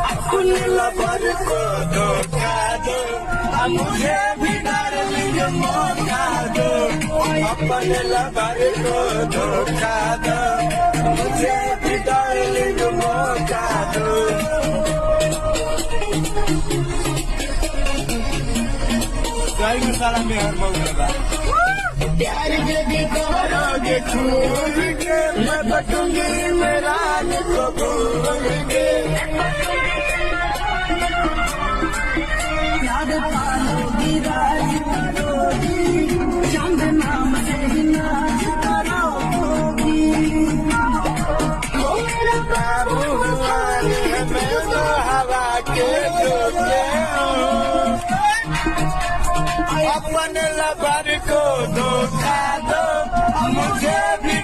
अपने लवर को धोखा दो, मुझे भी डार्लिंग मौका दो। अपने लवर को धोखा दो, मुझे भी डार्लिंग मौका दो। सही में सारा मेहर मौका प्यार यदि करोगे छूट के, मैं बटूंगी मेरा को भूल के। याद पालोगी राज करोगी, चांद नाम से ही नाच करोगी। वो मेरा बाबू मैं तो हवा के झोंके हूँ। अपने लवर को धोखा दो, मुझे भी